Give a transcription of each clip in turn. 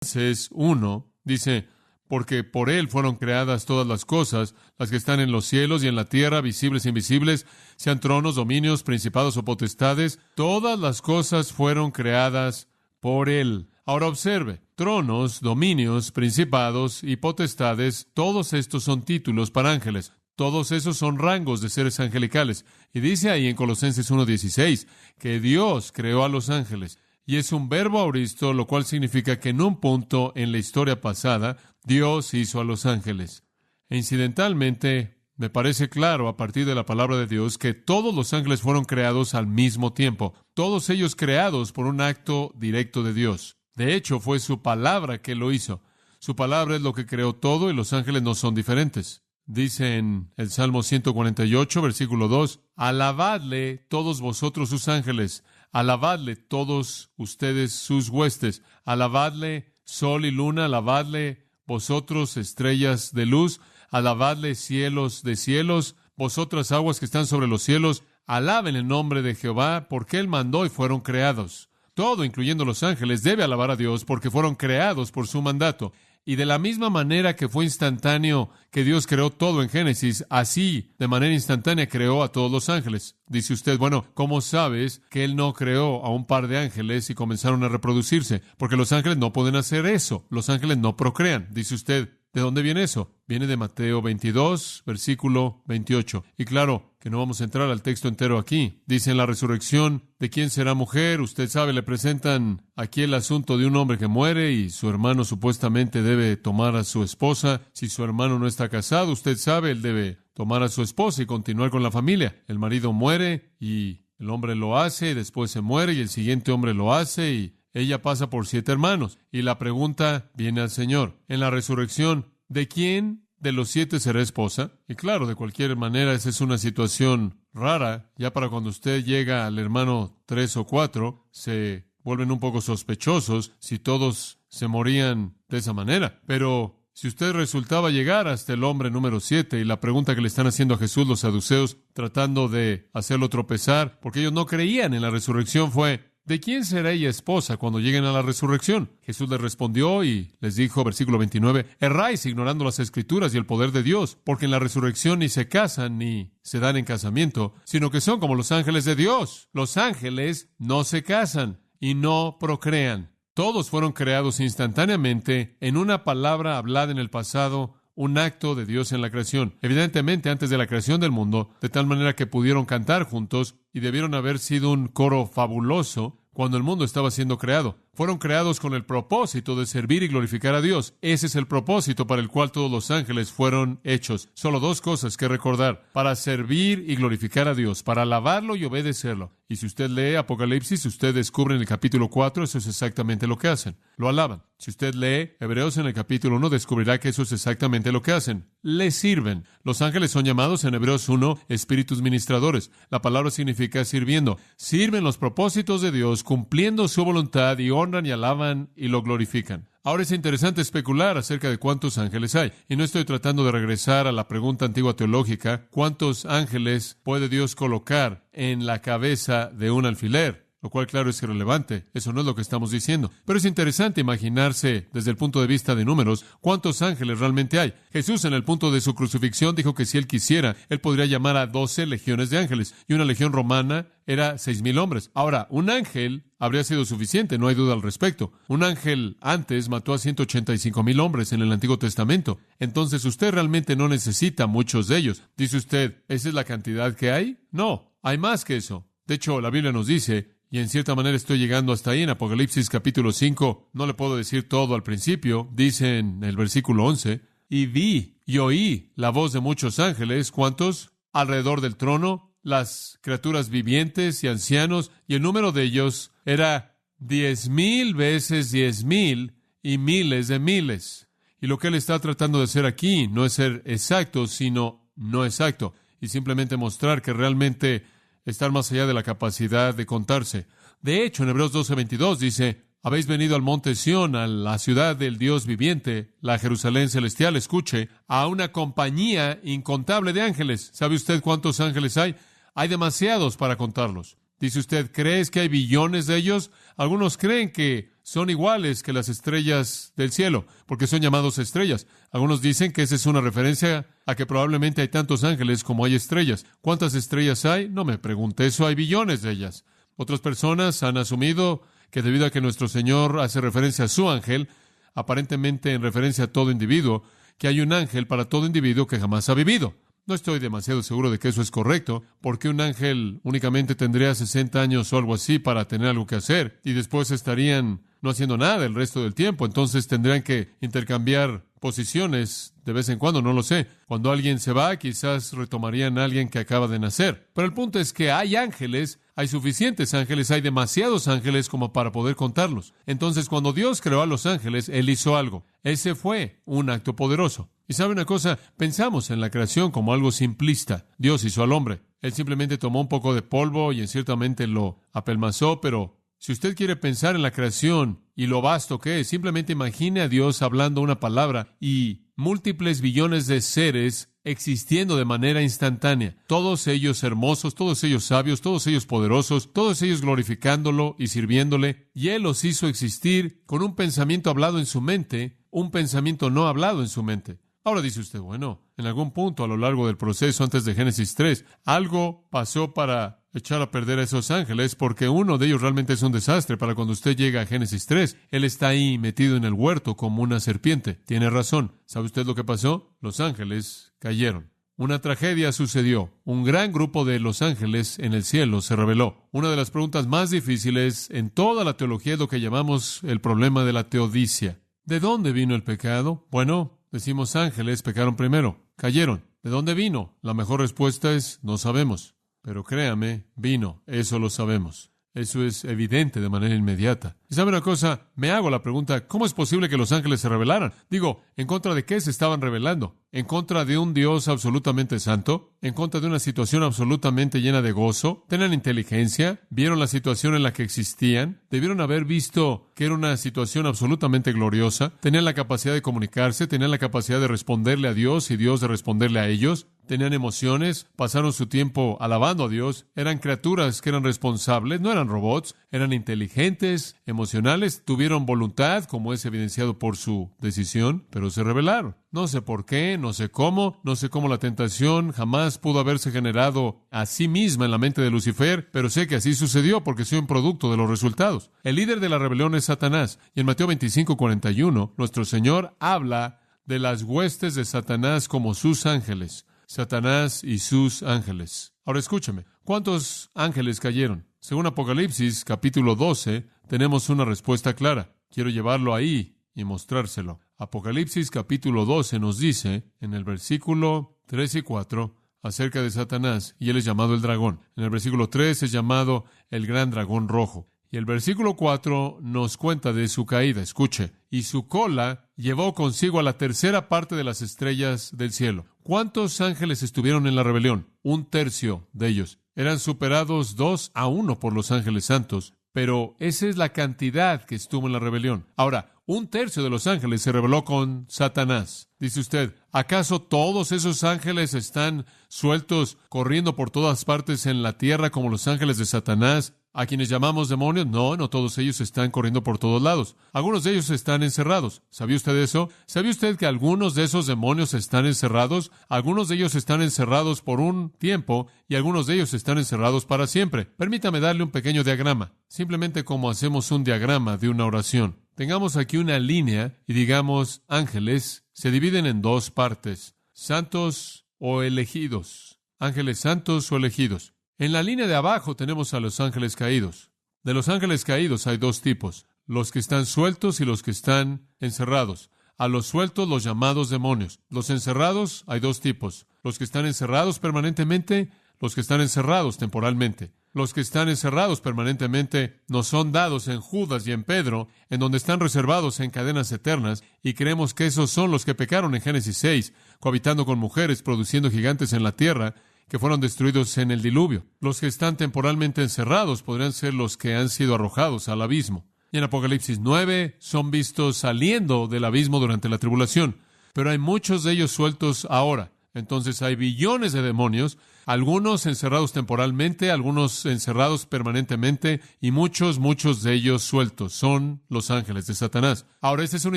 Colosenses 1 dice, porque por Él fueron creadas todas las cosas, las que están en los cielos y en la tierra, visibles e invisibles, sean tronos, dominios, principados o potestades, todas las cosas fueron creadas por Él. Ahora observe, tronos, dominios, principados y potestades, todos estos son títulos para ángeles. Todos esos son rangos de seres angelicales. Y dice ahí en Colosenses 1:16 que Dios creó a los ángeles. Y es un verbo auristo, lo cual significa que en un punto en la historia pasada, Dios hizo a los ángeles. E incidentalmente, me parece claro a partir de la palabra de Dios que todos los ángeles fueron creados al mismo tiempo. Todos ellos creados por un acto directo de Dios. De hecho, fue su palabra que lo hizo. Su palabra es lo que creó todo y los ángeles no son diferentes. Dice en el Salmo 148, versículo 2, alabadle todos vosotros sus ángeles, alabadle todos ustedes sus huestes, alabadle sol y luna, alabadle vosotros estrellas de luz, alabadle cielos de cielos, vosotras aguas que están sobre los cielos, alaben el nombre de Jehová, porque Él mandó y fueron creados. Todo, incluyendo los ángeles, debe alabar a Dios porque fueron creados por su mandato. Y de la misma manera que fue instantáneo que Dios creó todo en Génesis, así, de manera instantánea, creó a todos los ángeles. Dice usted, bueno, ¿cómo sabes que Él no creó a un par de ángeles y comenzaron a reproducirse? Porque los ángeles no pueden hacer eso. Los ángeles no procrean. Dice usted, ¿de dónde viene eso? Viene de Mateo 22, versículo 28. Y claro que no vamos a entrar al texto entero aquí. Dice en la resurrección, ¿de quién será mujer? Usted sabe, le presentan aquí el asunto de un hombre que muere y su hermano supuestamente debe tomar a su esposa. Si su hermano no está casado, usted sabe, él debe tomar a su esposa y continuar con la familia. El marido muere y el hombre lo hace, y después se muere y el siguiente hombre lo hace y ella pasa por 7 hermanos. Y la pregunta viene al Señor. En la resurrección, ¿de quién de los 7 será esposa? Y claro, de cualquier manera, esa es una situación rara. Ya para cuando usted llega al hermano 3 o 4, se vuelven un poco sospechosos si todos se morían de esa manera. Pero si usted resultaba llegar hasta el hombre número 7, y la pregunta que le están haciendo a Jesús los saduceos, tratando de hacerlo tropezar, porque ellos no creían en la resurrección, fue, ¿de quién será ella esposa cuando lleguen a la resurrección? Jesús les respondió y les dijo, versículo 29, erráis ignorando las Escrituras y el poder de Dios, porque en la resurrección ni se casan ni se dan en casamiento, sino que son como los ángeles de Dios. Los ángeles no se casan y no procrean. Todos fueron creados instantáneamente en una palabra hablada en el pasado, un acto de Dios en la creación. Evidentemente, antes de la creación del mundo, de tal manera que pudieron cantar juntos y debieron haber sido un coro fabuloso cuando el mundo estaba siendo creado. Fueron creados con el propósito de servir y glorificar a Dios. Ese es el propósito para el cual todos los ángeles fueron hechos. Solo 2 cosas que recordar: para servir y glorificar a Dios, para alabarlo y obedecerlo. Y si usted lee Apocalipsis, usted descubre en el capítulo 4, eso es exactamente lo que hacen. Lo alaban. Si usted lee Hebreos en el capítulo 1, descubrirá que eso es exactamente lo que hacen. Le sirven. Los ángeles son llamados en Hebreos 1 espíritus ministradores. La palabra significa sirviendo. Sirven los propósitos de Dios, cumpliendo su voluntad y honran y alaban y lo glorifican. Ahora es interesante especular acerca de cuántos ángeles hay. Y no estoy tratando de regresar a la pregunta antigua teológica, ¿cuántos ángeles puede Dios colocar en la cabeza de un alfiler? Lo cual, claro, es irrelevante. Eso no es lo que estamos diciendo. Pero es interesante imaginarse, desde el punto de vista de números, cuántos ángeles realmente hay. Jesús, en el punto de su crucifixión, dijo que si Él quisiera, Él podría llamar a 12 legiones de ángeles. Y una legión romana era 6,000 hombres. Ahora, un ángel habría sido suficiente, no hay duda al respecto. Un ángel antes mató a 185,000 hombres en el Antiguo Testamento. Entonces, usted realmente no necesita muchos de ellos. Dice usted, ¿esa es la cantidad que hay? No, hay más que eso. De hecho, la Biblia nos dice, y en cierta manera estoy llegando hasta ahí en Apocalipsis capítulo 5, no le puedo decir todo al principio, dice en el versículo 11, y vi y oí la voz de muchos ángeles, ¿cuántos? Alrededor del trono, las criaturas vivientes y ancianos, y el número de ellos era 10,000 veces 10,000 y miles de miles. Y lo que él está tratando de hacer aquí no es ser exacto, sino no exacto, y simplemente mostrar que realmente estar más allá de la capacidad de contarse. De hecho, en Hebreos 12:22 dice, habéis venido al monte Sión, a la ciudad del Dios viviente, la Jerusalén celestial, escuche, a una compañía incontable de ángeles. ¿Sabe usted cuántos ángeles hay? Hay demasiados para contarlos. Dice usted, ¿crees que hay billones de ellos? Algunos creen que son iguales que las estrellas del cielo, porque son llamados estrellas. Algunos dicen que esa es una referencia a que probablemente hay tantos ángeles como hay estrellas. ¿Cuántas estrellas hay? No me pregunte eso, hay billones de ellas. Otras personas han asumido que debido a que nuestro Señor hace referencia a su ángel, aparentemente en referencia a todo individuo, que hay un ángel para todo individuo que jamás ha vivido. No estoy demasiado seguro de que eso es correcto, porque un ángel únicamente tendría 60 años o algo así para tener algo que hacer, y después estarían no haciendo nada el resto del tiempo. Entonces tendrían que intercambiar posiciones de vez en cuando, no lo sé. Cuando alguien se va, quizás retomarían a alguien que acaba de nacer. Pero el punto es que hay ángeles, hay suficientes ángeles, hay demasiados ángeles como para poder contarlos. Entonces, cuando Dios creó a los ángeles, Él hizo algo. Ese fue un acto poderoso. Y sabe una cosa, pensamos en la creación como algo simplista. Dios hizo al hombre. Él simplemente tomó un poco de polvo y ciertamente lo apelmazó, pero si usted quiere pensar en la creación y lo vasto que es, simplemente imagine a Dios hablando una palabra y múltiples billones de seres existiendo de manera instantánea. Todos ellos hermosos, todos ellos sabios, todos ellos poderosos, todos ellos glorificándolo y sirviéndole. Y Él los hizo existir con un pensamiento hablado en su mente, un pensamiento no hablado en su mente. Ahora dice usted, bueno, en algún punto a lo largo del proceso antes de Génesis 3, algo pasó para echar a perder a esos ángeles, porque uno de ellos realmente es un desastre para cuando usted llega a Génesis 3. Él está ahí metido en el huerto como una serpiente. Tiene razón. ¿Sabe usted lo que pasó? Los ángeles cayeron. Una tragedia sucedió. Un gran grupo de los ángeles en el cielo se rebeló. Una de las preguntas más difíciles en toda la teología es lo que llamamos el problema de la teodicia. ¿De dónde vino el pecado? Bueno, decimos ángeles pecaron primero, cayeron. ¿De dónde vino? La mejor respuesta es no sabemos. Pero créame, vino, eso lo sabemos. Eso es evidente de manera inmediata. Y sabe una cosa, me hago la pregunta, ¿cómo es posible que los ángeles se rebelaran? Digo, ¿en contra de qué se estaban rebelando? ¿En contra de un Dios absolutamente santo? ¿En contra de una situación absolutamente llena de gozo? ¿Tenían inteligencia? ¿Vieron la situación en la que existían? ¿Debieron haber visto que era una situación absolutamente gloriosa? ¿Tenían la capacidad de comunicarse? ¿Tenían la capacidad de responderle a Dios y Dios de responderle a ellos? ¿Tenían emociones? ¿Pasaron su tiempo alabando a Dios? ¿Eran criaturas que eran responsables? ¿No eran robots? ¿Eran inteligentes, emocionales? ¿Tuvieron voluntad, como es evidenciado por su decisión? Pero se rebelaron. No sé por qué, no sé cómo la tentación jamás pudo haberse generado a sí misma en la mente de Lucifer, pero sé que así sucedió porque soy un producto de los resultados. El líder de la rebelión es Satanás, y en Mateo 25:41, nuestro Señor habla de las huestes de Satanás como sus ángeles. Satanás y sus ángeles. Ahora escúchame, ¿cuántos ángeles cayeron? Según Apocalipsis, capítulo 12, tenemos una respuesta clara. Quiero llevarlo ahí y mostrárselo. Apocalipsis, capítulo 12, nos dice, en el versículo 3 y 4, acerca de Satanás, y él es llamado el dragón. En el versículo 3 es llamado el gran dragón rojo. Y el versículo 4 nos cuenta de su caída. Escuche. Y su cola llevó consigo a la tercera parte de las estrellas del cielo. ¿Cuántos ángeles estuvieron en la rebelión? 1/3 de ellos. Eran superados 2-1 por los ángeles santos. Pero esa es la cantidad que estuvo en la rebelión. Ahora, 1/3 de los ángeles se rebeló con Satanás. Dice usted, ¿acaso todos esos ángeles están sueltos, corriendo por todas partes en la tierra como los ángeles de Satanás, a quienes llamamos demonios? No, no todos ellos están corriendo por todos lados. Algunos de ellos están encerrados. ¿Sabía usted eso? ¿Sabía usted que algunos de esos demonios están encerrados? Algunos de ellos están encerrados por un tiempo y algunos de ellos están encerrados para siempre. Permítame darle un pequeño diagrama, simplemente como hacemos un diagrama de una oración. Tengamos aquí una línea y digamos ángeles se dividen en dos partes, santos o elegidos. Ángeles santos o elegidos. En la línea de abajo tenemos a los ángeles caídos. De los ángeles caídos hay dos tipos, los que están sueltos y los que están encerrados. A los sueltos los llamados demonios. Los encerrados hay dos tipos, los que están encerrados permanentemente, los que están encerrados temporalmente. Los que están encerrados permanentemente nos son dados en Judas y en Pedro, en donde están reservados en cadenas eternas, y creemos que esos son los que pecaron en Génesis 6, cohabitando con mujeres, produciendo gigantes en la tierra, que fueron destruidos en el diluvio. Los que están temporalmente encerrados podrían ser los que han sido arrojados al abismo. Y en Apocalipsis 9 son vistos saliendo del abismo durante la tribulación, pero hay muchos de ellos sueltos ahora. Entonces hay billones de demonios, algunos encerrados temporalmente, algunos encerrados permanentemente, y muchos de ellos sueltos. Son los ángeles de Satanás. Ahora, esta es una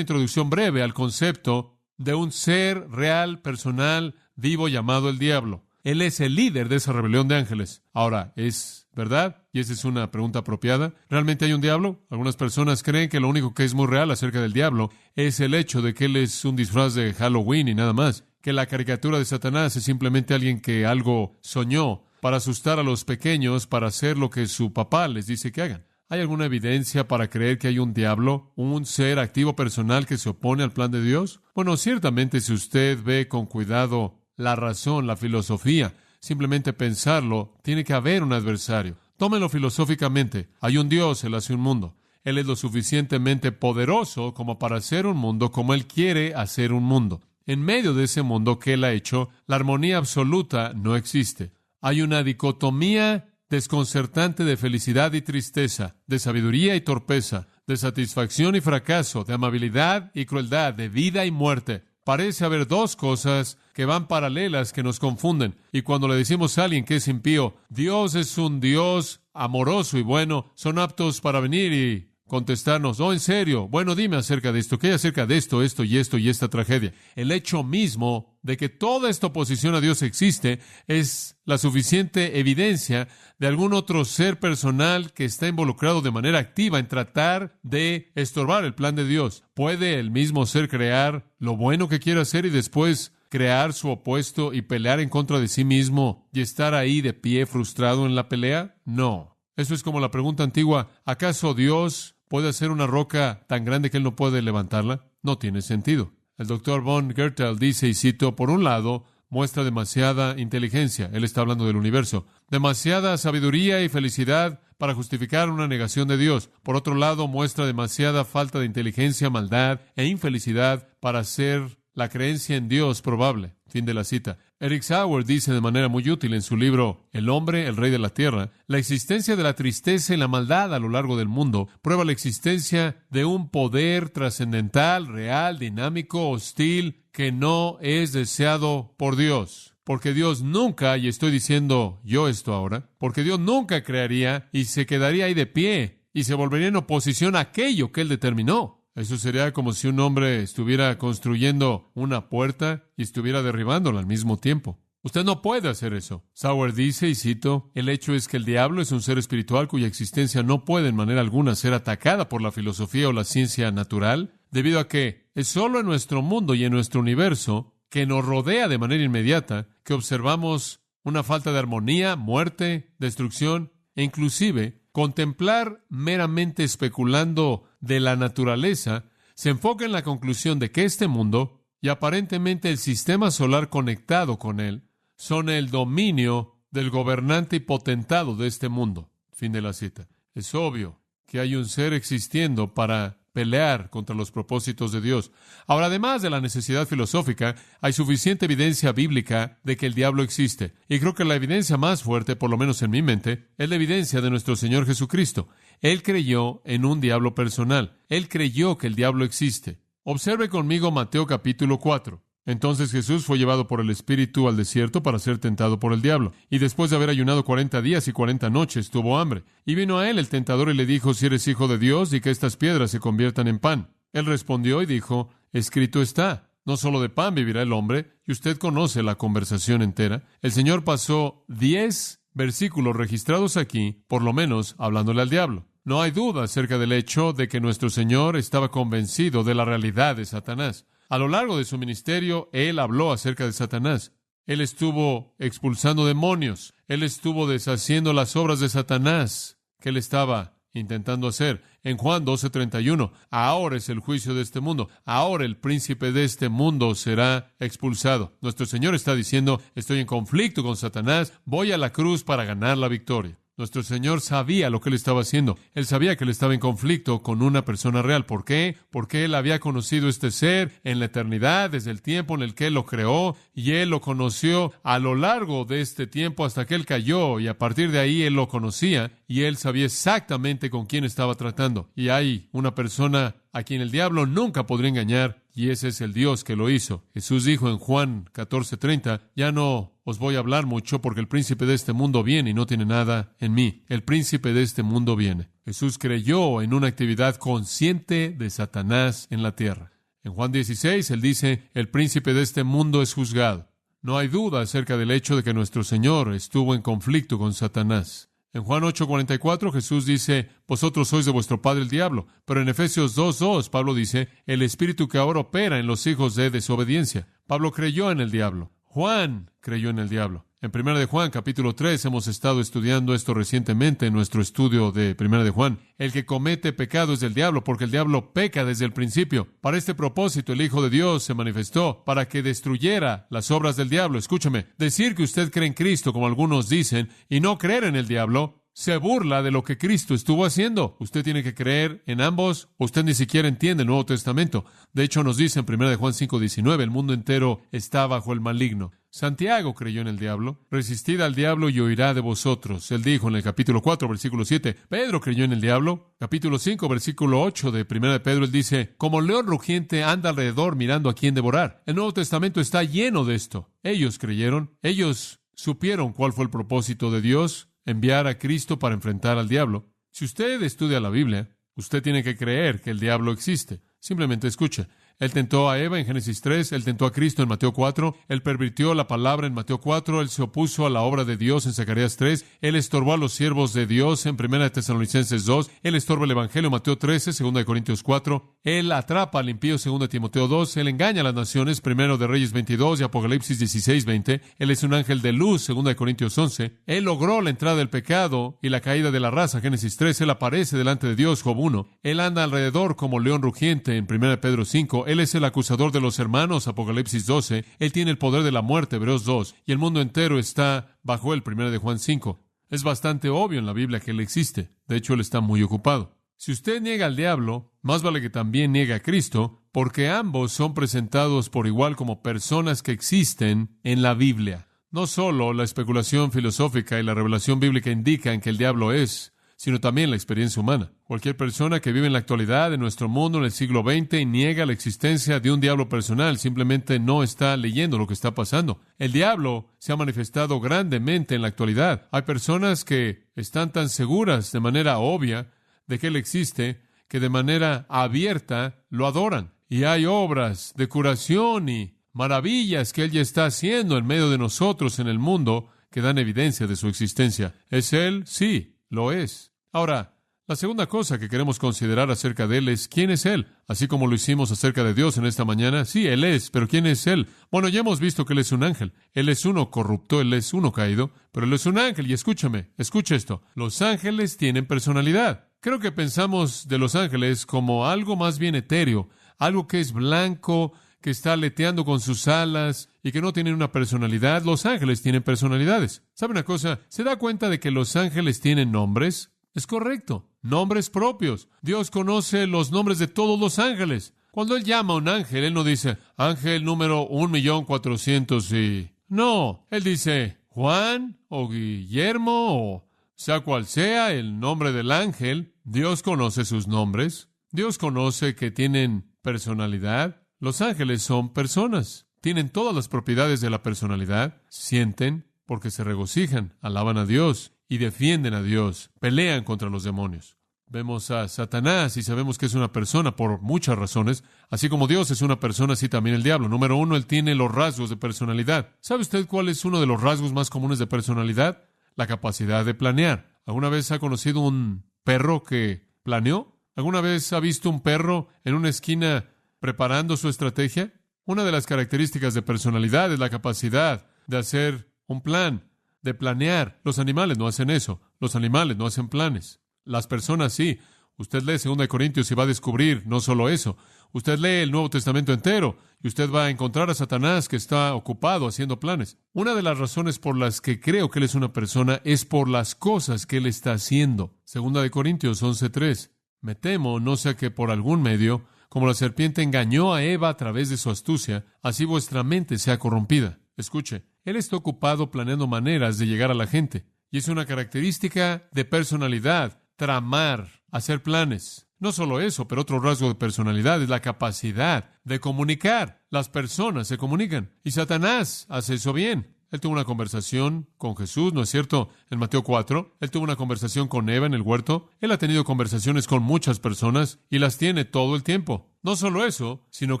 introducción breve al concepto de un ser real, personal, vivo llamado el diablo. Él es el líder de esa rebelión de ángeles. Ahora, ¿es verdad? Y esa es una pregunta apropiada. ¿Realmente hay un diablo? Algunas personas creen que lo único que es muy real acerca del diablo es el hecho de que él es un disfraz de Halloween y nada más. Que la caricatura de Satanás es simplemente alguien que algo soñó para asustar a los pequeños, para hacer lo que su papá les dice que hagan. ¿Hay alguna evidencia para creer que hay un diablo, un ser activo personal que se opone al plan de Dios? Bueno, ciertamente si usted ve con cuidado la razón, la filosofía, simplemente pensarlo, tiene que haber un adversario. Tómelo filosóficamente. Hay un Dios, Él hace un mundo. Él es lo suficientemente poderoso como para hacer un mundo como Él quiere hacer un mundo. En medio de ese mundo que Él ha hecho, la armonía absoluta no existe. Hay una dicotomía desconcertante de felicidad y tristeza, de sabiduría y torpeza, de satisfacción y fracaso, de amabilidad y crueldad, de vida y muerte. Parece haber dos cosas que van paralelas que nos confunden. Y cuando le decimos a alguien que es impío, Dios es un Dios amoroso y bueno, son aptos para venir y contestarnos, en serio, bueno, dime acerca de esto, ¿qué hay acerca de esto y esta tragedia? El hecho mismo de que toda esta oposición a Dios existe es la suficiente evidencia de algún otro ser personal que está involucrado de manera activa en tratar de estorbar el plan de Dios. ¿Puede el mismo ser crear lo bueno que quiere hacer y después crear su opuesto y pelear en contra de sí mismo y estar ahí de pie frustrado en la pelea? No. Eso es como la pregunta antigua, ¿acaso Dios puede hacer una roca tan grande que Él no puede levantarla? No tiene sentido. El doctor von Gertel dice, y cito, por un lado, muestra demasiada inteligencia. Él está hablando del universo. Demasiada sabiduría y felicidad para justificar una negación de Dios. Por otro lado, muestra demasiada falta de inteligencia, maldad e infelicidad para hacer la creencia en Dios probable. Fin de la cita. Eric Sauer dice de manera muy útil en su libro El hombre, el rey de la tierra, la existencia de la tristeza y la maldad a lo largo del mundo prueba la existencia de un poder trascendental, real, dinámico, hostil, que no es deseado por Dios. Porque Dios nunca, y estoy diciendo yo esto ahora, porque Dios nunca crearía y se quedaría ahí de pie y se volvería en oposición a aquello que Él determinó. Eso sería como si un hombre estuviera construyendo una puerta y estuviera derribándola al mismo tiempo. Usted no puede hacer eso. Sauer dice, y cito, el hecho es que el diablo es un ser espiritual cuya existencia no puede en manera alguna ser atacada por la filosofía o la ciencia natural, debido a que es solo en nuestro mundo y en nuestro universo que nos rodea de manera inmediata que observamos una falta de armonía, muerte, destrucción e inclusive contemplar meramente especulando de la naturaleza se enfoca en la conclusión de que este mundo y aparentemente el sistema solar conectado con él son el dominio del gobernante y potentado de este mundo. Fin de la cita. Es obvio que hay un ser existiendo para pelear contra los propósitos de Dios. Ahora, además de la necesidad filosófica, hay suficiente evidencia bíblica de que el diablo existe. Y creo que la evidencia más fuerte, por lo menos en mi mente, es la evidencia de nuestro Señor Jesucristo. Él creyó en un diablo personal. Él creyó que el diablo existe. Observe conmigo Mateo capítulo 4. Entonces Jesús fue llevado por el Espíritu al desierto para ser tentado por el diablo. Y después de haber ayunado 40 días y 40 noches, tuvo hambre. Y vino a él el tentador y le dijo, si eres hijo de Dios, di que estas piedras se conviertan en pan. Él respondió y dijo, escrito está, no solo de pan vivirá el hombre. Y usted conoce la conversación entera. El Señor pasó 10 versículos registrados aquí, por lo menos hablándole al diablo. No hay duda acerca del hecho de que nuestro Señor estaba convencido de la realidad de Satanás. A lo largo de su ministerio, Él habló acerca de Satanás. Él estuvo expulsando demonios. Él estuvo deshaciendo las obras de Satanás que Él estaba intentando hacer. En Juan 12:31, ahora es el juicio de este mundo. Ahora el príncipe de este mundo será expulsado. Nuestro Señor está diciendo, estoy en conflicto con Satanás, voy a la cruz para ganar la victoria. Nuestro Señor sabía lo que Él estaba haciendo. Él sabía que Él estaba en conflicto con una persona real. ¿Por qué? Porque Él había conocido este ser en la eternidad, desde el tiempo en el que Él lo creó, y Él lo conoció a lo largo de este tiempo hasta que Él cayó, y a partir de ahí Él lo conocía, y él sabía exactamente con quién estaba tratando. Y hay una persona a quien el diablo nunca podría engañar, y ese es el Dios que lo hizo. Jesús dijo en Juan 14:30, ya no os voy a hablar mucho porque el príncipe de este mundo viene y no tiene nada en mí. El príncipe de este mundo viene. Jesús creyó en una actividad consciente de Satanás en la tierra. En Juan 16, él dice, el príncipe de este mundo es juzgado. No hay duda acerca del hecho de que nuestro Señor estuvo en conflicto con Satanás. En Juan 8:44 Jesús dice, vosotros sois de vuestro padre el diablo. Pero en Efesios 2:2 Pablo dice, el espíritu que ahora opera en los hijos de desobediencia. Pablo creyó en el diablo. Juan creyó en el diablo. En 1 de Juan, capítulo 3, hemos estado estudiando esto recientemente en nuestro estudio de 1 de Juan. El que comete pecado es del diablo, porque el diablo peca desde el principio. Para este propósito, el Hijo de Dios se manifestó para que destruyera las obras del diablo. Escúchame, decir que usted cree en Cristo, como algunos dicen, y no creer en el diablo, se burla de lo que Cristo estuvo haciendo. Usted tiene que creer en ambos, o usted ni siquiera entiende el Nuevo Testamento. De hecho, nos dice en 1 de Juan 5:19, el mundo entero está bajo el maligno. Santiago creyó en el diablo. Resistid al diablo y huirá de vosotros. Él dijo en el capítulo 4, versículo 7. Pedro creyó en el diablo. Capítulo 5, versículo 8 de 1 de Pedro, él dice, como león rugiente anda alrededor mirando a quién devorar. El Nuevo Testamento está lleno de esto. Ellos creyeron. Ellos supieron cuál fue el propósito de Dios, enviar a Cristo para enfrentar al diablo. Si usted estudia la Biblia, usted tiene que creer que el diablo existe. Simplemente escuche. Él tentó a Eva en Génesis 3, él tentó a Cristo en Mateo 4, él pervirtió la palabra en Mateo 4, él se opuso a la obra de Dios en Zacarías 3, él estorbó a los siervos de Dios en 1 de Tesalonicenses 2, él estorba el Evangelio en Mateo 13, 2 de Corintios 4, él atrapa al impío 2 de Timoteo 2, él engaña a las naciones 1 de Reyes 22 y Apocalipsis 16, 20, él es un ángel de luz 2 de Corintios 11, él logró la entrada del pecado y la caída de la raza Génesis 3, él aparece delante de Dios Job 1, él anda alrededor como león rugiente en 1 de Pedro 5, él es el acusador de los hermanos, Apocalipsis 12. Él tiene el poder de la muerte, Hebreos 2. Y el mundo entero está bajo él, 1 de Juan 5. Es bastante obvio en la Biblia que él existe. De hecho, él está muy ocupado. Si usted niega al diablo, más vale que también niegue a Cristo, porque ambos son presentados por igual como personas que existen en la Biblia. No solo la especulación filosófica y la revelación bíblica indican que el diablo es, sino también la experiencia humana. Cualquier persona que vive en la actualidad, en nuestro mundo, en el siglo XX, y niega la existencia de un diablo personal, simplemente no está leyendo lo que está pasando. El diablo se ha manifestado grandemente en la actualidad. Hay personas que están tan seguras de manera obvia de que él existe, que de manera abierta lo adoran. Y hay obras de curación y maravillas que él ya está haciendo en medio de nosotros en el mundo que dan evidencia de su existencia. ¿Es él? Sí, lo es. Ahora, la segunda cosa que queremos considerar acerca de él es ¿quién es él? Así como lo hicimos acerca de Dios en esta mañana. Sí, él es, pero ¿quién es él? Bueno, ya hemos visto que él es un ángel. Él es uno corrupto, él es uno caído, pero él es un ángel. Y escúchame, escucha esto. Los ángeles tienen personalidad. Creo que pensamos de los ángeles como algo más bien etéreo, algo que es blanco, que está aleteando con sus alas y que no tienen una personalidad. Los ángeles tienen personalidades. ¿Sabe una cosa? ¿Se da cuenta de que los ángeles tienen nombres? Es correcto, nombres propios. Dios conoce los nombres de todos los ángeles. Cuando Él llama a un ángel, Él no dice, ángel número 1,400,000 y... No, Él dice, Juan o Guillermo o sea cual sea el nombre del ángel. Dios conoce sus nombres. Dios conoce que tienen personalidad. Los ángeles son personas. Tienen todas las propiedades de la personalidad. Sienten porque se regocijan, alaban a Dios y defienden a Dios, pelean contra los demonios. Vemos a Satanás y sabemos que es una persona por muchas razones. Así como Dios es una persona, así también el diablo. Número 1, él tiene los rasgos de personalidad. ¿Sabe usted cuál es uno de los rasgos más comunes de personalidad? La capacidad de planear. ¿Alguna vez ha conocido un perro que planeó? ¿Alguna vez ha visto un perro en una esquina preparando su estrategia? Una de las características de personalidad es la capacidad de hacer un plan, de planear. Los animales no hacen eso. Los animales no hacen planes. Las personas sí. Usted lee 2 Corintios y va a descubrir no solo eso. Usted lee el Nuevo Testamento entero y usted va a encontrar a Satanás que está ocupado haciendo planes. Una de las razones por las que creo que él es una persona es por las cosas que él está haciendo. 2 Corintios 11:3. Me temo, no sea que por algún medio, como la serpiente engañó a Eva a través de su astucia, así vuestra mente sea corrompida. Escuche, él está ocupado planeando maneras de llegar a la gente. Y es una característica de personalidad, tramar, hacer planes. No solo eso, pero otro rasgo de personalidad es la capacidad de comunicar. Las personas se comunican. Y Satanás hace eso bien. Él tuvo una conversación con Jesús, ¿no es cierto? En Mateo 4. Él tuvo una conversación con Eva en el huerto. Él ha tenido conversaciones con muchas personas y las tiene todo el tiempo. No solo eso, sino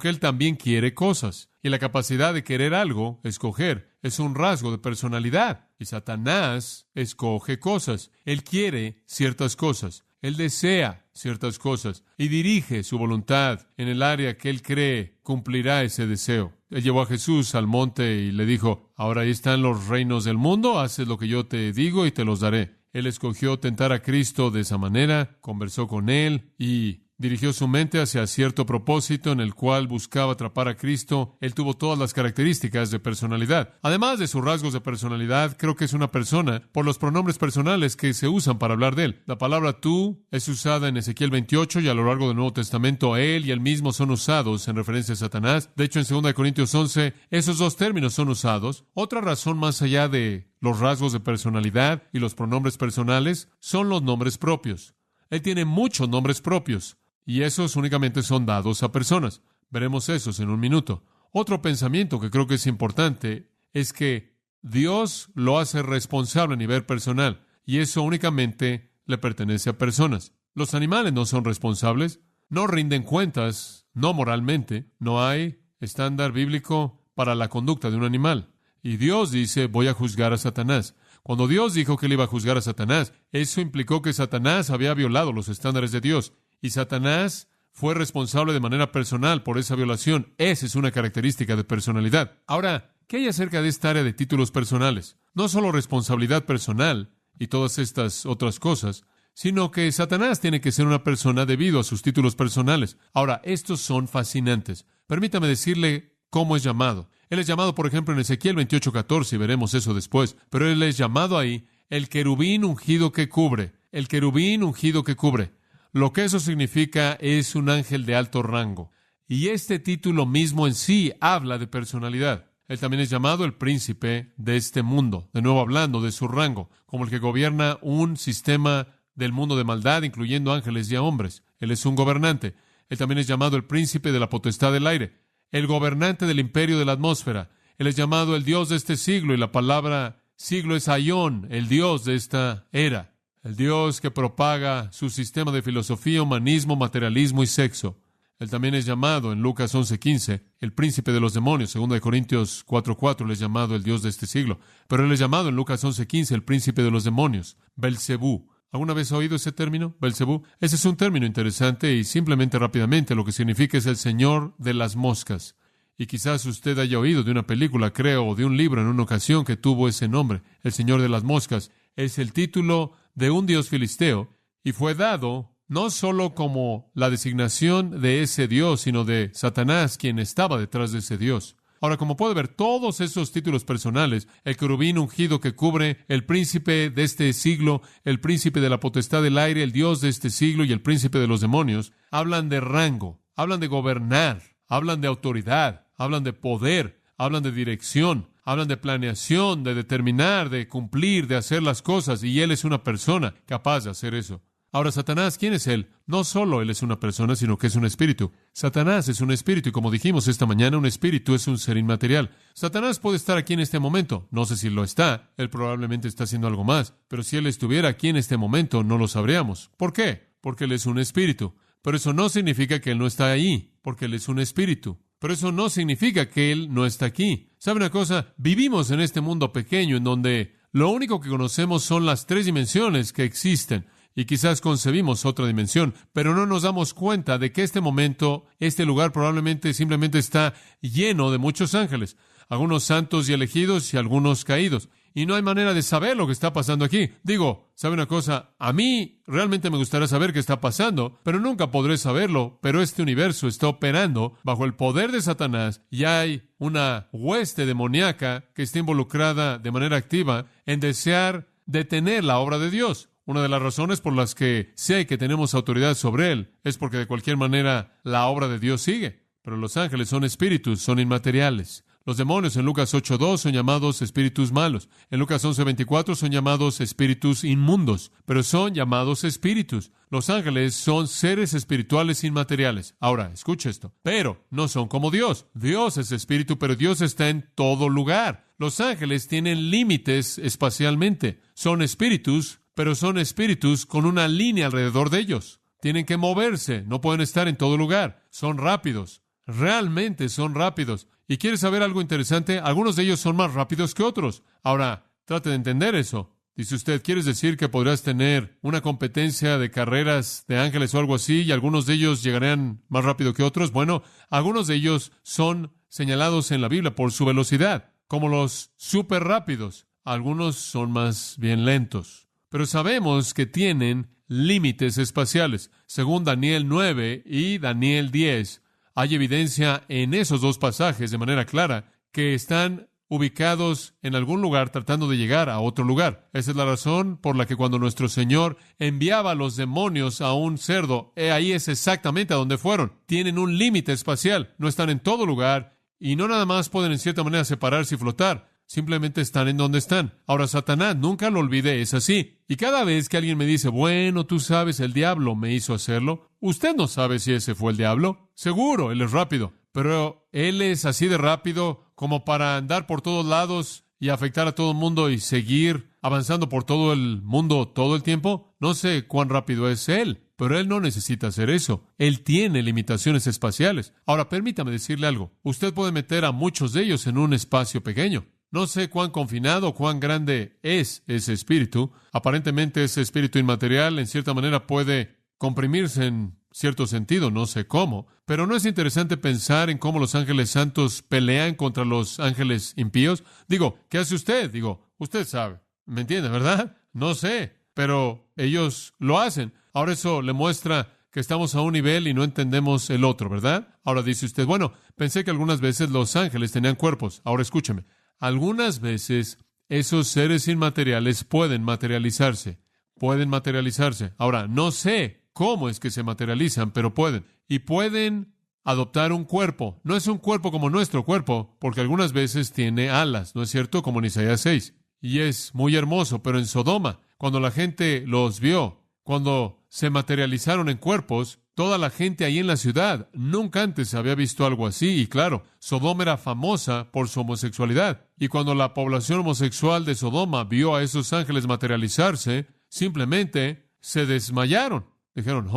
que él también quiere cosas. Y la capacidad de querer algo, escoger, es un rasgo de personalidad. Y Satanás escoge cosas. Él quiere ciertas cosas. Él desea ciertas cosas y dirige su voluntad en el área que él cree cumplirá ese deseo. Él llevó a Jesús al monte y le dijo, ahora ahí están los reinos del mundo, haces lo que yo te digo y te los daré. Él escogió tentar a Cristo de esa manera, conversó con él y dirigió su mente hacia cierto propósito en el cual buscaba atrapar a Cristo. Él tuvo todas las características de personalidad. Además de sus rasgos de personalidad, creo que es una persona por los pronombres personales que se usan para hablar de él. La palabra tú es usada en Ezequiel 28 y a lo largo del Nuevo Testamento él y él mismo son usados en referencia a Satanás. De hecho, en 2 Corintios 11, esos dos términos son usados. Otra razón más allá de los rasgos de personalidad y los pronombres personales son los nombres propios. Él tiene muchos nombres propios. Y esos únicamente son dados a personas. Veremos esos en un minuto. Otro pensamiento que creo que es importante es que Dios lo hace responsable a nivel personal, y eso únicamente le pertenece a personas. Los animales no son responsables, no rinden cuentas, no moralmente. No hay estándar bíblico para la conducta de un animal. Y Dios dice, voy a juzgar a Satanás. Cuando Dios dijo que él iba a juzgar a Satanás, eso implicó que Satanás había violado los estándares de Dios. Y Satanás fue responsable de manera personal por esa violación. Esa es una característica de personalidad. Ahora, ¿qué hay acerca de esta área de títulos personales? No solo responsabilidad personal y todas estas otras cosas, sino que Satanás tiene que ser una persona debido a sus títulos personales. Ahora, estos son fascinantes. Permítame decirle cómo es llamado. Él es llamado, por ejemplo, en Ezequiel 28:14, y veremos eso después, pero él es llamado ahí el querubín ungido que cubre. El querubín ungido que cubre. Lo que eso significa es un ángel de alto rango. Y este título mismo en sí habla de personalidad. Él también es llamado el príncipe de este mundo, de nuevo hablando de su rango, como el que gobierna un sistema del mundo de maldad, incluyendo ángeles y a hombres. Él es un gobernante. Él también es llamado el príncipe de la potestad del aire, el gobernante del imperio de la atmósfera. Él es llamado el Dios de este siglo, y la palabra siglo es aión, el Dios de esta era. El Dios que propaga su sistema de filosofía, humanismo, materialismo y sexo. Él también es llamado en Lucas 11:15 el príncipe de los demonios. 2 Corintios 4:4 él es llamado el Dios de este siglo. Pero él es llamado en Lucas 11:15 el príncipe de los demonios, Belcebú. ¿Alguna vez ha oído ese término, Belcebú? Ese es un término interesante y simplemente rápidamente lo que significa es el señor de las moscas. Y quizás usted haya oído de una película, creo, o de un libro en una ocasión que tuvo ese nombre, el señor de las moscas. Es el título de un dios filisteo, y fue dado no solo como la designación de ese dios, sino de Satanás, quien estaba detrás de ese dios. Ahora, como puede ver, todos esos títulos personales, el querubín ungido que cubre, el príncipe de este siglo, el príncipe de la potestad del aire, el dios de este siglo y el príncipe de los demonios, hablan de rango, hablan de gobernar, hablan de autoridad, hablan de poder, hablan de dirección, hablan de planeación, de determinar, de cumplir, de hacer las cosas, y él es una persona capaz de hacer eso. Ahora, Satanás, ¿quién es él? No solo él es una persona, sino que es un espíritu. Satanás es un espíritu, y como dijimos esta mañana, un espíritu es un ser inmaterial. Satanás puede estar aquí en este momento. No sé si lo está. Él probablemente está haciendo algo más. Pero si él estuviera aquí en este momento, no lo sabríamos. ¿Por qué? Porque él es un espíritu. Pero eso no significa que él no está ahí, porque él es un espíritu. Pero eso no significa que él no está aquí. ¿Sabe una cosa? Vivimos en este mundo pequeño en donde lo único que conocemos son las 3 dimensiones que existen. Y quizás concebimos otra dimensión, pero no nos damos cuenta de que este momento, este lugar probablemente simplemente está lleno de muchos ángeles, algunos santos y elegidos y algunos caídos. Y no hay manera de saber lo que está pasando aquí. Digo, ¿sabe una cosa? A mí realmente me gustaría saber qué está pasando, pero nunca podré saberlo. Pero este universo está operando bajo el poder de Satanás y hay una hueste demoníaca que está involucrada de manera activa en desear detener la obra de Dios. Una de las razones por las que sé que tenemos autoridad sobre él es porque de cualquier manera la obra de Dios sigue. Pero los ángeles son espíritus, son inmateriales. Los demonios en Lucas 8:2 son llamados espíritus malos. En Lucas 11:24 son llamados espíritus inmundos, pero son llamados espíritus. Los ángeles son seres espirituales inmateriales. Ahora, escucha esto. Pero no son como Dios. Dios es espíritu, pero Dios está en todo lugar. Los ángeles tienen límites espacialmente. Son espíritus, pero son espíritus con una línea alrededor de ellos. Tienen que moverse, no pueden estar en todo lugar. Son rápidos. Realmente son rápidos. ¿Y quieres saber algo interesante? Algunos de ellos son más rápidos que otros. Ahora, trate de entender eso. Dice usted, ¿quieres decir que podrás tener una competencia de carreras de ángeles o algo así y algunos de ellos llegarán más rápido que otros? Bueno, algunos de ellos son señalados en la Biblia por su velocidad, como los súper rápidos. Algunos son más bien lentos. Pero sabemos que tienen límites espaciales. Según Daniel 9 y Daniel 10, hay evidencia en esos dos pasajes de manera clara que están ubicados en algún lugar tratando de llegar a otro lugar. Esa es la razón por la que cuando nuestro Señor enviaba a los demonios a un cerdo, ahí es exactamente a donde fueron. Tienen un límite espacial, no están en todo lugar y no nada más pueden en cierta manera separarse y flotar. Simplemente están en donde están. Ahora, Satanás, nunca lo olvide, es así. Y cada vez que alguien me dice, bueno, tú sabes, el diablo me hizo hacerlo, usted no sabe si ese fue el diablo. Seguro, él es rápido. Pero él es así de rápido como para andar por todos lados y afectar a todo el mundo y seguir avanzando por todo el mundo todo el tiempo. No sé cuán rápido es él, pero él no necesita hacer eso. Él tiene limitaciones espaciales. Ahora, permítame decirle algo. Usted puede meter a muchos de ellos en un espacio pequeño. No sé cuán confinado o cuán grande es ese espíritu. Aparentemente ese espíritu inmaterial en cierta manera puede comprimirse en cierto sentido, no sé cómo. Pero ¿no es interesante pensar en cómo los ángeles santos pelean contra los ángeles impíos? Digo, ¿qué hace usted? Digo, usted sabe. ¿Me entiende, verdad? No sé, pero ellos lo hacen. Ahora eso le muestra que estamos a un nivel y no entendemos el otro, ¿verdad? Ahora dice usted, bueno, pensé que algunas veces los ángeles tenían cuerpos. Ahora escúcheme. Algunas veces esos seres inmateriales pueden materializarse. Ahora, no sé cómo es que se materializan, pero pueden. Y pueden adoptar un cuerpo. No es un cuerpo como nuestro cuerpo, porque algunas veces tiene alas, ¿no es cierto? Como en Isaías 6. Y es muy hermoso, pero en Sodoma, cuando la gente los vio, cuando se materializaron en cuerpos, toda la gente ahí en la ciudad nunca antes había visto algo así. Y claro, Sodoma era famosa por su homosexualidad. Y cuando la población homosexual de Sodoma vio a esos ángeles materializarse, simplemente se desmayaron. Dijeron,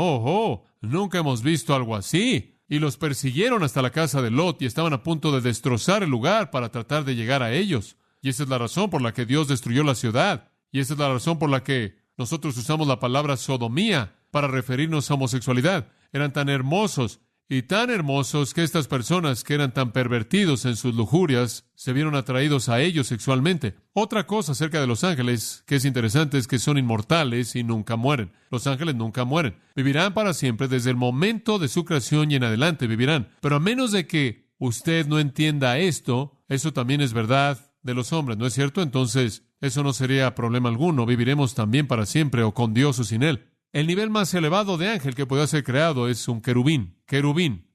nunca hemos visto algo así. Y los persiguieron hasta la casa de Lot y estaban a punto de destrozar el lugar para tratar de llegar a ellos. Y esa es la razón por la que Dios destruyó la ciudad. Y esa es la razón por la que nosotros usamos la palabra sodomía para referirnos a homosexualidad. Eran tan hermosos y tan hermosos que estas personas que eran tan pervertidos en sus lujurias se vieron atraídos a ellos sexualmente. Otra cosa acerca de los ángeles que es interesante es que son inmortales y nunca mueren. Los ángeles nunca mueren. Vivirán para siempre desde el momento de su creación y en adelante vivirán. Pero a menos de que usted no entienda esto, eso también es verdad de los hombres, ¿no es cierto? Entonces, eso no sería problema alguno. Viviremos también para siempre o con Dios o sin Él. El nivel más elevado de ángel que puede ser creado es un querubín.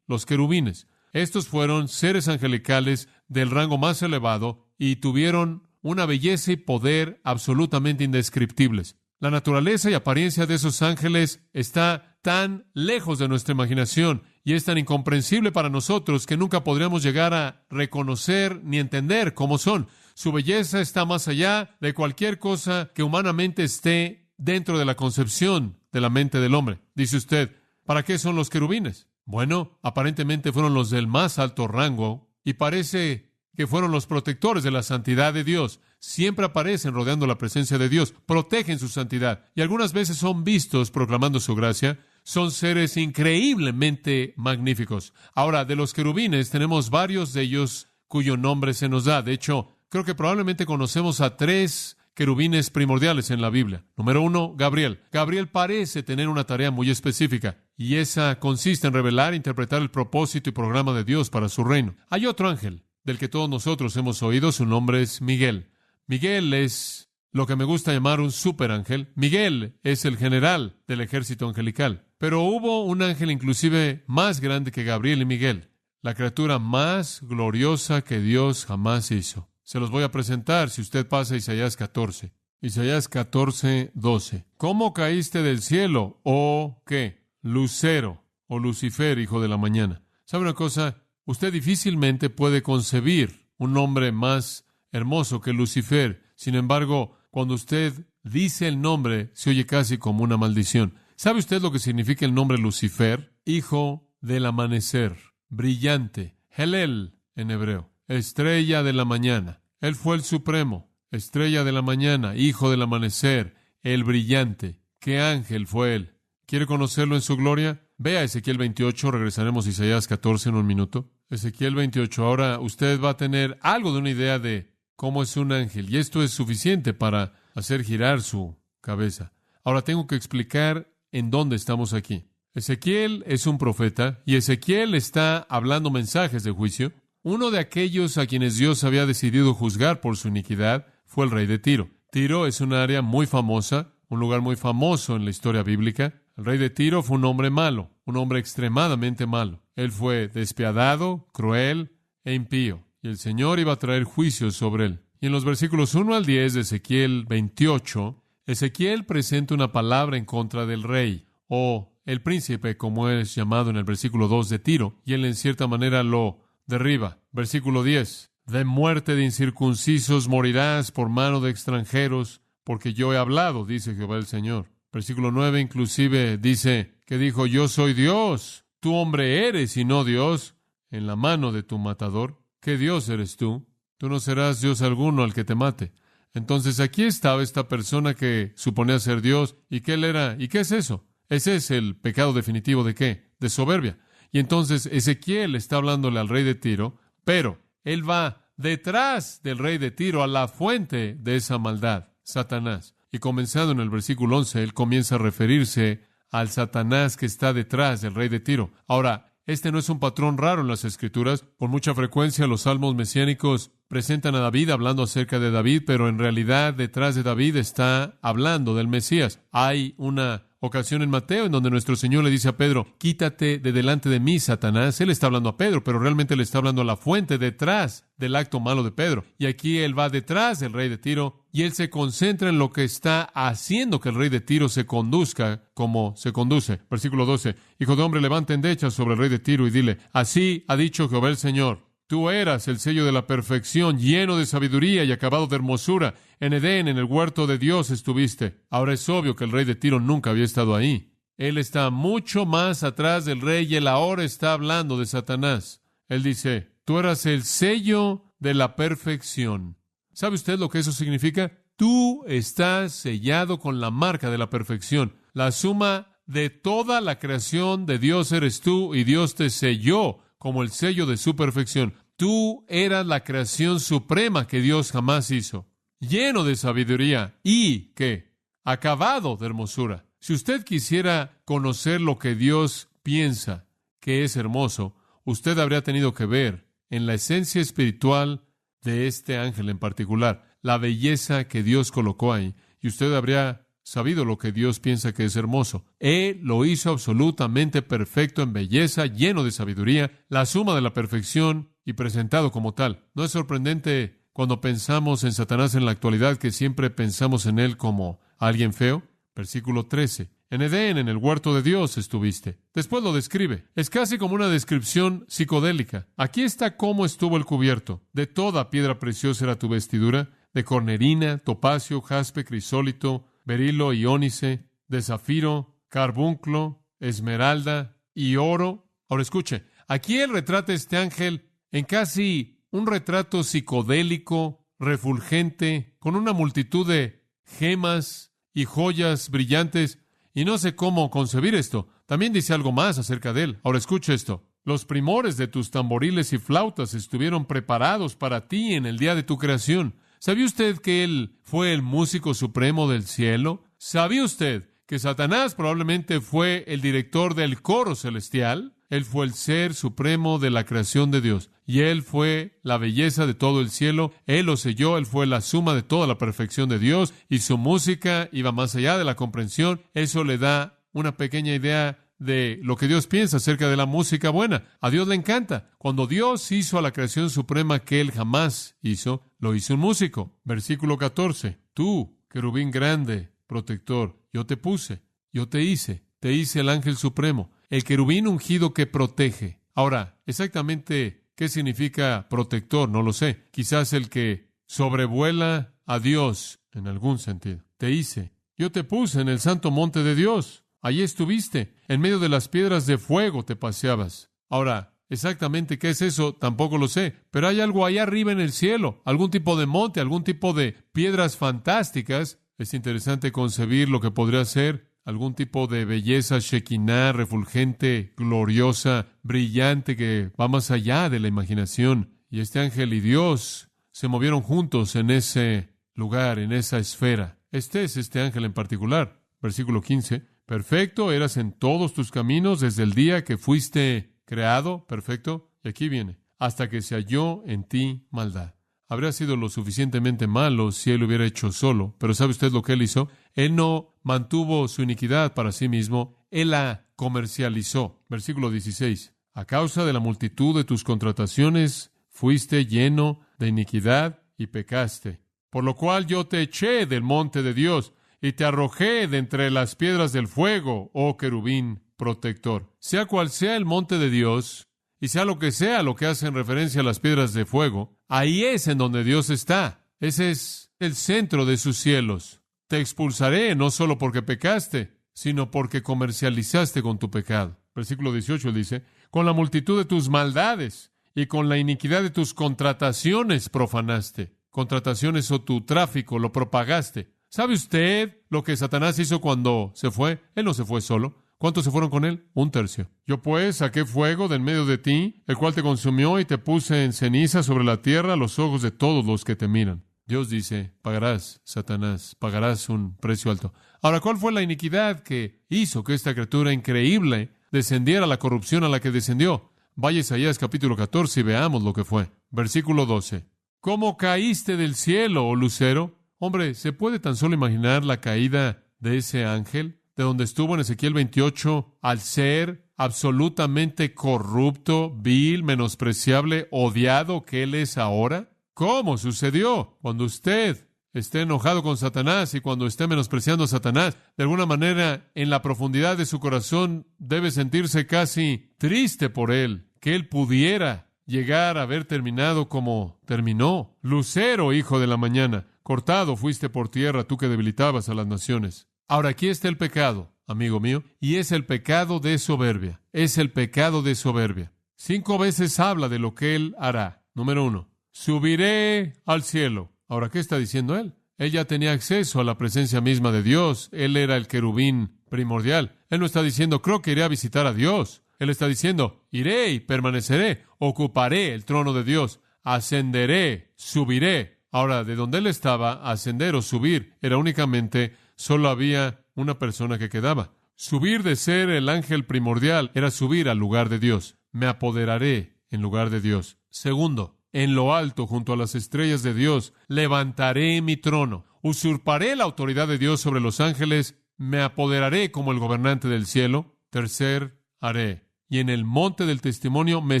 Los querubines. Estos fueron seres angelicales del rango más elevado y tuvieron una belleza y poder absolutamente indescriptibles. La naturaleza y apariencia de esos ángeles está tan lejos de nuestra imaginación y es tan incomprensible para nosotros que nunca podríamos llegar a reconocer ni entender cómo son. Su belleza está más allá de cualquier cosa que humanamente esté dentro de la concepción de la mente del hombre. Dice usted, ¿para qué son los querubines? Bueno, aparentemente fueron los del más alto rango y parece que fueron los protectores de la santidad de Dios. Siempre aparecen rodeando la presencia de Dios, protegen su santidad y algunas veces son vistos proclamando su gracia. Son seres increíblemente magníficos. Ahora, de los querubines tenemos varios de ellos cuyo nombre se nos da. De hecho, creo que probablemente conocemos a 3 querubines primordiales en la Biblia. Número 1, Gabriel. Gabriel parece tener una tarea muy específica, y esa consiste en revelar e interpretar el propósito y programa de Dios para su reino. Hay otro ángel, del que todos nosotros hemos oído, su nombre es Miguel. Miguel es lo que me gusta llamar un superángel. Miguel es el general del ejército angelical. Pero hubo un ángel inclusive más grande que Gabriel y Miguel. la criatura más gloriosa que Dios jamás hizo. Se los voy a presentar si usted pasa a Isaías 14. Isaías 14, 12. ¿Cómo caíste del cielo, oh, qué? Lucero, o Lucifer, hijo de la mañana. ¿Sabe una cosa? Usted difícilmente puede concebir un nombre más hermoso que Lucifer. Sin embargo, cuando usted dice el nombre, se oye casi como una maldición. ¿Sabe usted lo que significa el nombre Lucifer? Hijo del amanecer, brillante, Helel en hebreo, estrella de la mañana. Él fue el supremo, estrella de la mañana, hijo del amanecer, el brillante. ¿Qué ángel fue él? ¿Quiere conocerlo en su gloria? Vea Ezequiel 28, regresaremos a Isaías 14 en un minuto. Ezequiel 28, ahora usted va a tener algo de una idea de cómo es un ángel, y esto es suficiente para hacer girar su cabeza. Ahora tengo que explicar en dónde estamos aquí. Ezequiel es un profeta, y Ezequiel está hablando mensajes de juicio. Uno de aquellos a quienes Dios había decidido juzgar por su iniquidad fue el rey de Tiro. Tiro es un área muy famosa, un lugar muy famoso en la historia bíblica. El rey de Tiro fue un hombre malo, un hombre extremadamente malo. Él fue despiadado, cruel e impío, y el Señor iba a traer juicios sobre él. Y en los versículos 1 al 10 de Ezequiel 28, Ezequiel presenta una palabra en contra del rey, o el príncipe, como es llamado en el versículo 2 de Tiro, y él en cierta manera lo derriba. Versículo 10, de muerte de incircuncisos morirás por mano de extranjeros, porque yo he hablado, dice Jehová el Señor. Versículo 9 inclusive dice que dijo, yo soy Dios, tú hombre eres y no Dios, en la mano de tu matador. ¿Qué Dios eres tú? Tú no serás Dios alguno al que te mate. Entonces aquí estaba esta persona que suponía ser Dios, y que él era, ¿y qué es eso? Ese es el pecado definitivo ¿de qué? De soberbia. Y entonces Ezequiel está hablándole al rey de Tiro, pero él va detrás del rey de Tiro a la fuente de esa maldad, Satanás. Y comenzando en el versículo 11, él comienza a referirse al Satanás que está detrás del rey de Tiro. Ahora, este no es un patrón raro en las Escrituras. Con mucha frecuencia los salmos mesiánicos presentan a David hablando acerca de David, pero en realidad detrás de David está hablando del Mesías. Hay una ocasión en Mateo en donde nuestro Señor le dice a Pedro, quítate de delante de mí, Satanás. Él está hablando a Pedro, pero realmente le está hablando a la fuente detrás del acto malo de Pedro. Y aquí él va detrás del rey de Tiro y él se concentra en lo que está haciendo que el rey de Tiro se conduzca como se conduce. Versículo 12, hijo de hombre, levanta endechas sobre el rey de Tiro y dile, así ha dicho Jehová el Señor. Tú eras el sello de la perfección, lleno de sabiduría y acabado de hermosura. En Edén, en el huerto de Dios, estuviste. Ahora es obvio que el rey de Tiro nunca había estado ahí. Él está mucho más atrás del rey y él ahora está hablando de Satanás. Él dice, tú eras el sello de la perfección. ¿Sabe usted lo que eso significa? Tú estás sellado con la marca de la perfección. La suma de toda la creación de Dios eres tú y Dios te selló como el sello de su perfección. Tú eras la creación suprema que Dios jamás hizo, lleno de sabiduría y, ¿qué? Acabado de hermosura. Si usted quisiera conocer lo que Dios piensa que es hermoso, usted habría tenido que ver en la esencia espiritual de este ángel en particular, la belleza que Dios colocó ahí, y usted habría sabido lo que Dios piensa que es hermoso. Él lo hizo absolutamente perfecto en belleza, lleno de sabiduría, la suma de la perfección y presentado como tal. ¿No es sorprendente cuando pensamos en Satanás en la actualidad que siempre pensamos en él como alguien feo? Versículo 13. En Edén, en el huerto de Dios, estuviste. Después lo describe. Es casi como una descripción psicodélica. Aquí está cómo estuvo el cubierto. De toda piedra preciosa era tu vestidura, de cornerina, topacio, jaspe, crisólito, berilo y ónice, de zafiro, carbunclo, esmeralda y oro. Ahora escuche, aquí él retrata a este ángel en casi un retrato psicodélico, refulgente, con una multitud de gemas y joyas brillantes, y no sé cómo concebir esto. También dice algo más acerca de él. Ahora escuche esto. Los primores de tus tamboriles y flautas estuvieron preparados para ti en el día de tu creación. ¿Sabía usted que él fue el músico supremo del cielo? ¿Sabía usted que Satanás probablemente fue el director del coro celestial? Él fue el ser supremo de la creación de Dios. Y él fue la belleza de todo el cielo. Él lo selló. Él fue la suma de toda la perfección de Dios. Y su música iba más allá de la comprensión. Eso le da una pequeña idea de lo que Dios piensa acerca de la música buena. A Dios le encanta. Cuando Dios hizo a la creación suprema que Él jamás hizo, lo hizo un músico. Versículo 14. Tú, querubín grande, protector, yo te puse, yo te hice el ángel supremo, el querubín ungido que protege. Ahora, exactamente qué significa protector, no lo sé. Quizás el que sobrevuela a Dios en algún sentido. Te hice. Yo te puse en el santo monte de Dios. Allí estuviste. En medio de las piedras de fuego te paseabas. Ahora, exactamente qué es eso, tampoco lo sé. Pero hay algo allá arriba en el cielo. Algún tipo de monte, algún tipo de piedras fantásticas. Es interesante concebir lo que podría ser algún tipo de belleza shekinah, refulgente, gloriosa, brillante, que va más allá de la imaginación. Y este ángel y Dios se movieron juntos en ese lugar, en esa esfera. Este es este ángel en particular. Versículo 15. Perfecto eras en todos tus caminos desde el día que fuiste creado. Perfecto. Y aquí viene. Hasta que se halló en ti maldad. Habría sido lo suficientemente malo si él lo hubiera hecho solo. Pero ¿sabe usted lo que él hizo? Él no mantuvo su iniquidad para sí mismo. Él la comercializó. Versículo 16. A causa de la multitud de tus contrataciones, fuiste lleno de iniquidad y pecaste. Por lo cual yo te eché del monte de Dios y te arrojé de entre las piedras del fuego, oh querubín protector. Sea cual sea el monte de Dios, y sea lo que hace en referencia a las piedras de fuego, ahí es en donde Dios está. Ese es el centro de sus cielos. Te expulsaré no solo porque pecaste, sino porque comercializaste con tu pecado. Versículo 18 dice, con la multitud de tus maldades y con la iniquidad de tus contrataciones profanaste. Contrataciones o tu tráfico, lo propagaste. ¿Sabe usted lo que Satanás hizo cuando se fue? Él no se fue solo. ¿Cuántos se fueron con él? 1/3. Yo pues saqué fuego de en medio de ti, el cual te consumió y te puse en ceniza sobre la tierra a los ojos de todos los que te miran. Dios dice, pagarás, Satanás, pagarás un precio alto. Ahora, ¿cuál fue la iniquidad que hizo que esta criatura increíble descendiera a la corrupción a la que descendió? Vaya a Isaías capítulo 14 y veamos lo que fue. Versículo 12. ¿Cómo caíste del cielo, oh lucero? Hombre, ¿se puede tan solo imaginar la caída de ese ángel, de donde estuvo en Ezequiel 28, al ser absolutamente corrupto, vil, menospreciable, odiado que él es ahora? ¿Cómo sucedió? Cuando usted esté enojado con Satanás y cuando esté menospreciando a Satanás, de alguna manera, en la profundidad de su corazón, debe sentirse casi triste por él, que él pudiera llegar a haber terminado como terminó. Lucero, hijo de la mañana, cortado fuiste por tierra, tú que debilitabas a las naciones. Ahora aquí está el pecado, amigo mío, y es el pecado de soberbia. Es el pecado de soberbia. 5 veces habla de lo que él hará. Número 1, subiré al cielo. Ahora, ¿qué está diciendo él? Él ya tenía acceso a la presencia misma de Dios. Él era el querubín primordial. Él no está diciendo, creo que iré a visitar a Dios. Él está diciendo, iré y permaneceré, ocuparé el trono de Dios, ascenderé, subiré. Ahora, de donde él estaba, ascender o subir, era únicamente, solo había una persona que quedaba. Subir de ser el ángel primordial era subir al lugar de Dios. Me apoderaré en lugar de Dios. Segundo, en lo alto, junto a las estrellas de Dios, levantaré mi trono. Usurparé la autoridad de Dios sobre los ángeles. Me apoderaré como el gobernante del cielo. Tercer, haré. Y en el monte del testimonio me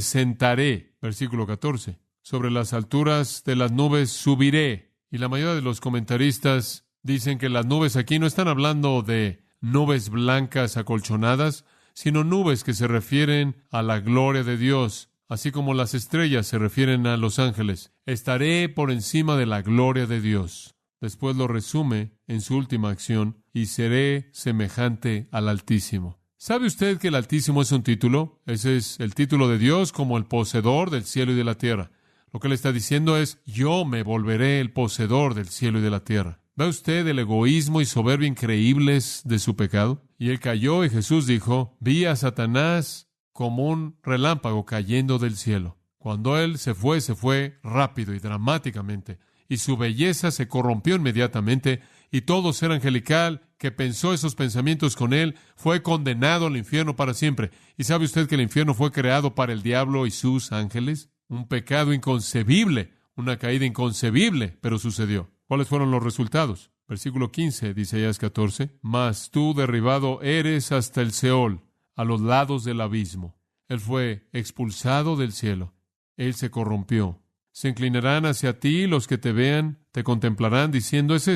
sentaré. Versículo 14. Sobre las alturas de las nubes subiré. Y la mayoría de los comentaristas dicen que las nubes aquí no están hablando de nubes blancas acolchonadas, sino nubes que se refieren a la gloria de Dios, así como las estrellas se refieren a los ángeles. Estaré por encima de la gloria de Dios. Después lo resume en su última acción, y seré semejante al Altísimo. ¿Sabe usted que el Altísimo es un título? Ese es el título de Dios como el poseedor del cielo y de la tierra. Lo que le está diciendo es, yo me volveré el poseedor del cielo y de la tierra. ¿Ve usted el egoísmo y soberbia increíbles de su pecado? Y él cayó y Jesús dijo, vi a Satanás como un relámpago cayendo del cielo. Cuando él se fue rápido y dramáticamente, y su belleza se corrompió inmediatamente, y todo ser angelical que pensó esos pensamientos con él fue condenado al infierno para siempre. ¿Y sabe usted que el infierno fue creado para el diablo y sus ángeles? Un pecado inconcebible, una caída inconcebible, pero sucedió. ¿Cuáles fueron los resultados? Versículo 15, dice Isaías 14, mas tú derribado eres hasta el Seol, a los lados del abismo. Él fue expulsado del cielo. Él se corrompió. Se inclinarán hacia ti los que te vean, te contemplarán diciendo, ¿es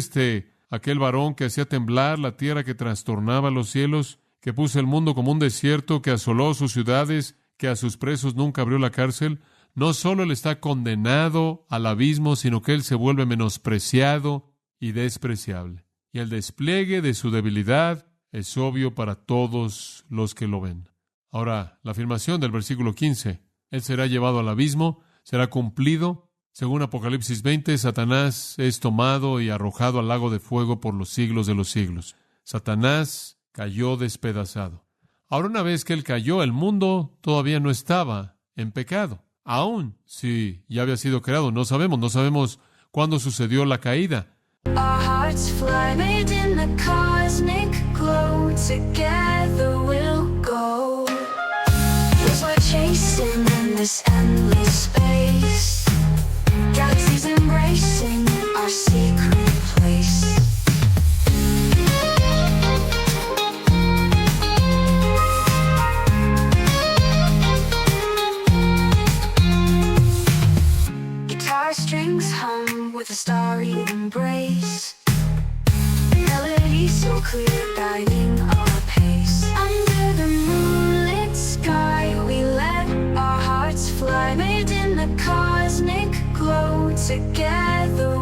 aquel varón que hacía temblar la tierra, que trastornaba los cielos, que puso el mundo como un desierto, que asoló sus ciudades, que a sus presos nunca abrió la cárcel? No solo él está condenado al abismo, sino que él se vuelve menospreciado y despreciable. Y el despliegue de su debilidad es obvio para todos los que lo ven. Ahora, la afirmación del versículo 15, él será llevado al abismo, será cumplido. Según Apocalipsis 20, Satanás es tomado y arrojado al lago de fuego por los siglos de los siglos. Satanás cayó despedazado. Ahora, una vez que él cayó, el mundo todavía no estaba en pecado. Aún si ya había sido creado, no sabemos cuándo sucedió la caída. Our hearts fly made in the cosmic glow. Together we'll go. As we're chasing in this endless space, galaxies embracing our secret place. Guitar strings hum with a starry embrace. Melody so clear, guiding our pace. Under the moonlit sky, we let our hearts fly, made in the cosmic glow. Together